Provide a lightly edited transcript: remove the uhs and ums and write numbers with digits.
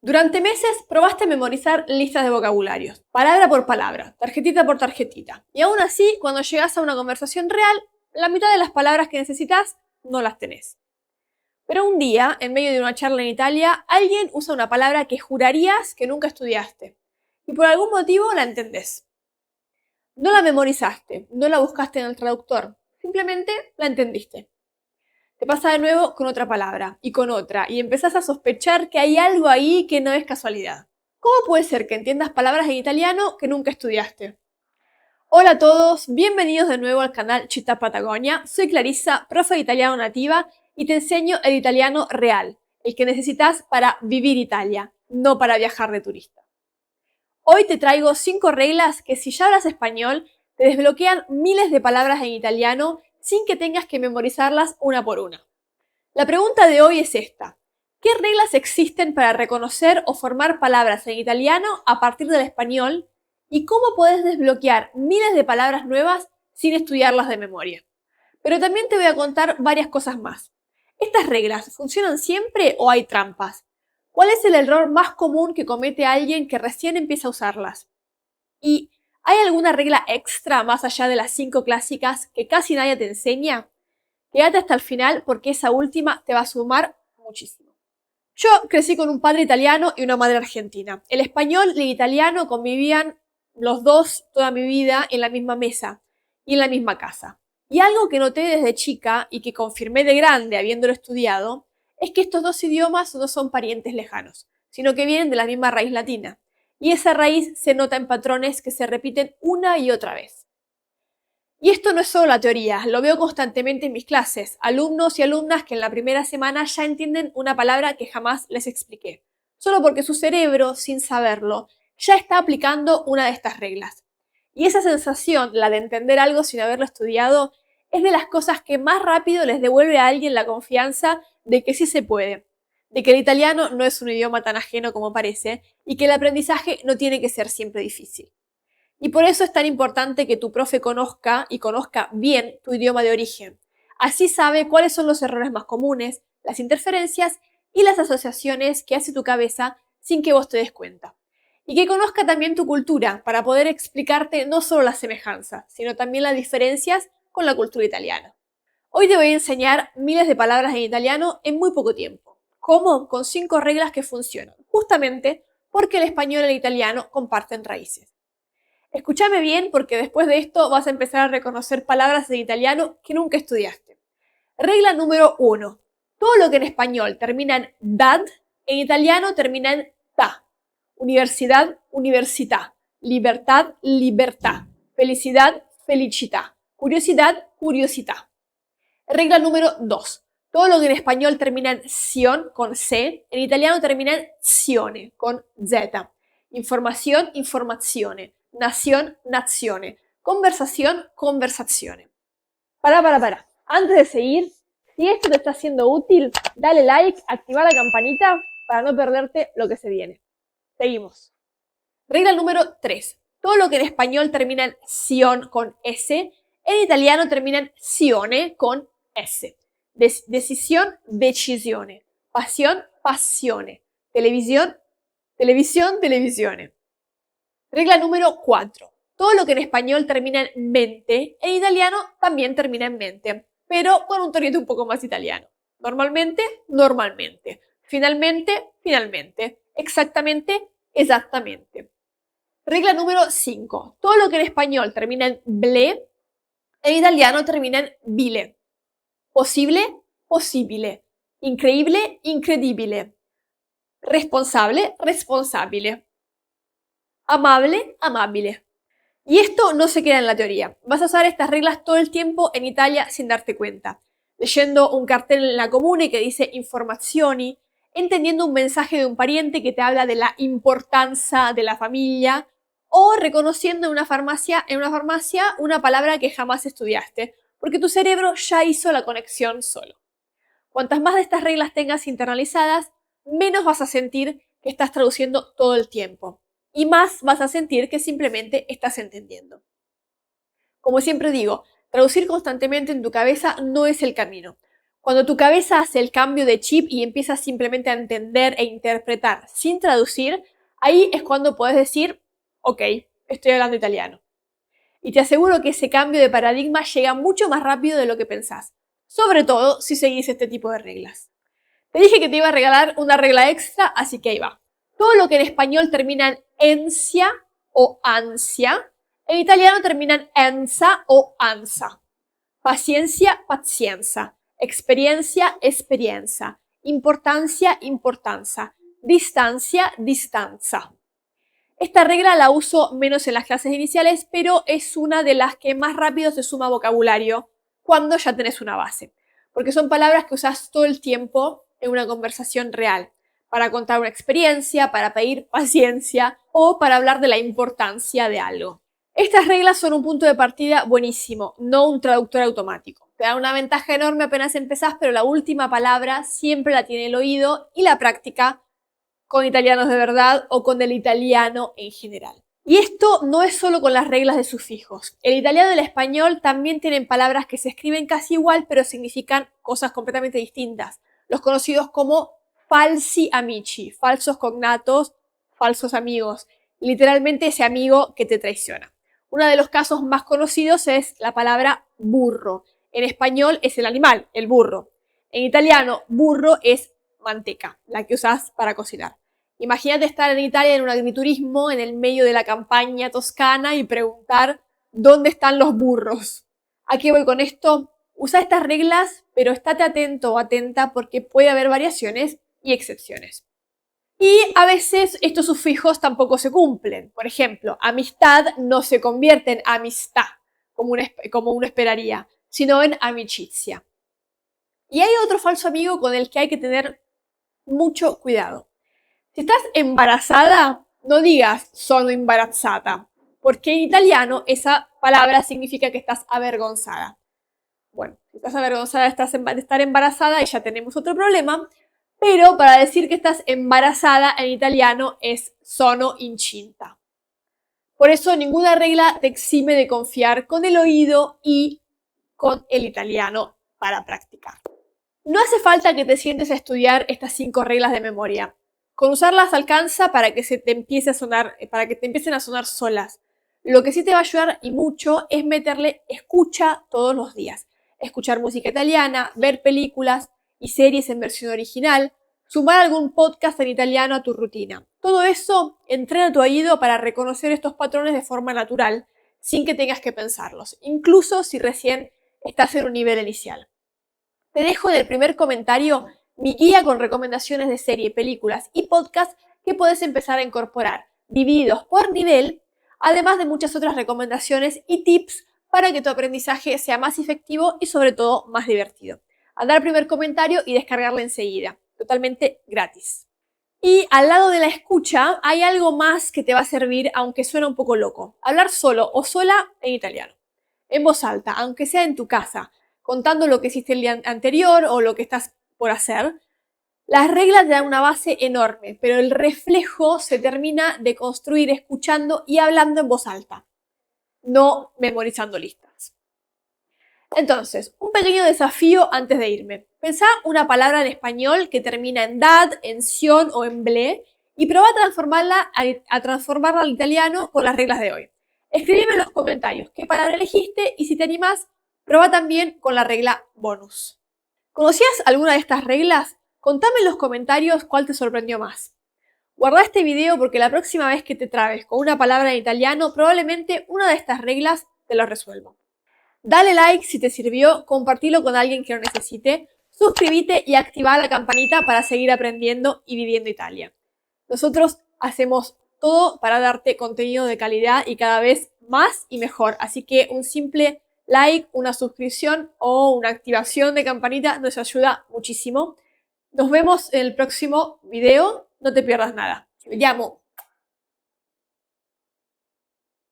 Durante meses probaste memorizar listas de vocabularios, palabra por palabra, tarjetita por tarjetita. Y aún así, cuando llegas a una conversación real, la mitad de las palabras que necesitas no las tenés. Pero un día, en medio de una charla en Italia, alguien usa una palabra que jurarías que nunca estudiaste. Y por algún motivo la entendés. No la memorizaste, no la buscaste en el traductor, simplemente la entendiste. Te pasa de nuevo con otra palabra y con otra y empezás a sospechar que hay algo ahí que no es casualidad. ¿Cómo puede ser que entiendas palabras en italiano que nunca estudiaste? Hola a todos, bienvenidos de nuevo al canal Città Patagonia. Soy Clarissa, profe de italiano nativa y te enseño el italiano real, el que necesitas para vivir Italia, no para viajar de turista. Hoy te traigo 5 reglas que si ya hablas español te desbloquean miles de palabras en italiano sin que tengas que memorizarlas una por una. La pregunta de hoy es esta. ¿Qué reglas existen para reconocer o formar palabras en italiano a partir del español? ¿Y cómo puedes desbloquear miles de palabras nuevas sin estudiarlas de memoria? Pero también te voy a contar varias cosas más. ¿Estas reglas funcionan siempre o hay trampas? ¿Cuál es el error más común que comete alguien que recién empieza a usarlas? ¿Y hay alguna regla extra más allá de las 5 clásicas que casi nadie te enseña? Quédate hasta el final porque esa última te va a sumar muchísimo. Yo crecí con un padre italiano y una madre argentina. El español y el italiano convivían los dos toda mi vida en la misma mesa y en la misma casa. Y algo que noté desde chica y que confirmé de grande habiéndolo estudiado es que estos dos idiomas no son parientes lejanos, sino que vienen de la misma raíz latina. Y esa raíz se nota en patrones que se repiten una y otra vez. Y esto no es solo la teoría, lo veo constantemente en mis clases, alumnos y alumnas que en la primera semana ya entienden una palabra que jamás les expliqué, solo porque su cerebro, sin saberlo, ya está aplicando una de estas reglas. Y esa sensación, la de entender algo sin haberlo estudiado, es de las cosas que más rápido les devuelve a alguien la confianza de que sí se puede, de que el italiano no es un idioma tan ajeno como parece y que el aprendizaje no tiene que ser siempre difícil. Y por eso es tan importante que tu profe conozca y conozca bien tu idioma de origen. Así sabe cuáles son los errores más comunes, las interferencias y las asociaciones que hace tu cabeza sin que vos te des cuenta. Y que conozca también tu cultura para poder explicarte no solo las semejanzas, sino también las diferencias con la cultura italiana. Hoy te voy a enseñar miles de palabras en italiano en muy poco tiempo. ¿Cómo? Con 5 reglas que funcionan, justamente porque el español y el italiano comparten raíces. Escúchame bien porque después de esto vas a empezar a reconocer palabras en italiano que nunca estudiaste. Regla número 1. Todo lo que en español termina en dad, en italiano termina en ta. Universidad, università. Libertad, libertà. Felicidad, felicità. Curiosidad, curiosità. Regla número 2. Todo lo que en español termina en sion, con C, en italiano termina en zione, con Z. Información, informazione. Nación, nazione. Conversación, conversazione. Para. Antes de seguir, si esto te está siendo útil, dale like, activa la campanita para no perderte lo que se viene. Seguimos. Regla número 3. Todo lo que en español termina en sion con S, en italiano termina en sione con S. Decisión, decisione. Pasión, passione. Televisión, televisione. Regla número 4. Todo lo que en español termina en mente, en italiano también termina en mente, pero con un tonito un poco más italiano. Normalmente, normalmente. Finalmente, finalmente. Exactamente, exactamente. Regla número 5. Todo lo que en español termina en ble, en italiano termina en bile. Posible, possibile. Increíble, incredibile. Responsable, responsabile. Amable, amabile. Y esto no se queda en la teoría. Vas a usar estas reglas todo el tiempo en Italia sin darte cuenta. Leyendo un cartel en la comune que dice informazioni, entendiendo un mensaje de un pariente que te habla de la importancia de la familia, o reconociendo en una farmacia una palabra que jamás estudiaste, porque tu cerebro ya hizo la conexión solo. Cuantas más de estas reglas tengas internalizadas, menos vas a sentir que estás traduciendo todo el tiempo. Y más vas a sentir que simplemente estás entendiendo. Como siempre digo, traducir constantemente en tu cabeza no es el camino. Cuando tu cabeza hace el cambio de chip y empiezas simplemente a entender e interpretar sin traducir, ahí es cuando puedes decir, ok, estoy hablando italiano. Y te aseguro que ese cambio de paradigma llega mucho más rápido de lo que pensás, sobre todo si seguís este tipo de reglas. Te dije que te iba a regalar una regla extra, así que ahí va. Todo lo que en español termina en ensia o ansia, en italiano termina en ensa o ansa. Paciencia, pazienza. Experiencia, esperienza. Importancia, importanza. Distancia, distanza. Esta regla la uso menos en las clases iniciales, pero es una de las que más rápido se suma a vocabulario cuando ya tenés una base. Porque son palabras que usás todo el tiempo en una conversación real. Para contar una experiencia, para pedir paciencia o para hablar de la importancia de algo. Estas reglas son un punto de partida buenísimo, no un traductor automático. Te da una ventaja enorme apenas empezás, pero la última palabra siempre la tiene el oído y la práctica con italianos de verdad o con el italiano en general. Y esto no es solo con las reglas de sufijos. El italiano y el español también tienen palabras que se escriben casi igual, pero significan cosas completamente distintas. Los conocidos como falsi amici, falsos cognatos, falsos amigos. Literalmente ese amigo que te traiciona. Uno de los casos más conocidos es la palabra burro. En español es el animal, el burro. En italiano, burro es manteca, la que usás para cocinar. Imagínate estar en Italia en un agriturismo en el medio de la campaña toscana y preguntar ¿dónde están los burros? ¿A qué voy con esto? Usa estas reglas, pero estate atento o atenta porque puede haber variaciones y excepciones. Y a veces estos sufijos tampoco se cumplen. Por ejemplo, amistad no se convierte en amistad, como uno esperaría, sino en amicizia. Y hay otro falso amigo con el que hay que tener mucho cuidado. Si estás embarazada, no digas sono imbarazzata, porque en italiano esa palabra significa que estás avergonzada. Bueno, si estás avergonzada de estar embarazada, y ya tenemos otro problema, pero para decir que estás embarazada en italiano es sono incinta. Por eso ninguna regla te exime de confiar con el oído y con el italiano para practicar. No hace falta que te sientes a estudiar estas 5 reglas de memoria. Con usarlas alcanza para que te empiecen a sonar solas. Lo que sí te va a ayudar y mucho es meterle escucha todos los días. Escuchar música italiana, ver películas y series en versión original, sumar algún podcast en italiano a tu rutina. Todo eso entrena tu oído para reconocer estos patrones de forma natural, sin que tengas que pensarlos, incluso si recién estás en un nivel inicial. Te dejo en el primer comentario mi guía con recomendaciones de serie, películas y podcasts que puedes empezar a incorporar, divididos por nivel, además de muchas otras recomendaciones y tips para que tu aprendizaje sea más efectivo y sobre todo más divertido. Anda al primer comentario y descargarla enseguida, totalmente gratis. Y al lado de la escucha hay algo más que te va a servir, aunque suena un poco loco. Hablar solo o sola en italiano, en voz alta, aunque sea en tu casa, contando lo que hiciste el día anterior o lo que estás por hacer. Las reglas te dan una base enorme, pero el reflejo se termina de construir escuchando y hablando en voz alta, no memorizando listas. Entonces, un pequeño desafío antes de irme. Pensá una palabra en español que termina en dad, en sion o en ble y probá a transformarla al italiano con las reglas de hoy. Escribime en los comentarios qué palabra elegiste y si te animás, probá también con la regla bonus. ¿Conocías alguna de estas reglas? Contame en los comentarios cuál te sorprendió más. Guarda este video porque la próxima vez que te trabes con una palabra en italiano, probablemente una de estas reglas te lo resuelva. Dale like si te sirvió, compartilo con alguien que lo necesite, suscríbete y activa la campanita para seguir aprendiendo y viviendo Italia. Nosotros hacemos todo para darte contenido de calidad y cada vez más y mejor, así que un simple like, una suscripción o una activación de campanita nos ayuda muchísimo. Nos vemos en el próximo video, no te pierdas nada. Me llamo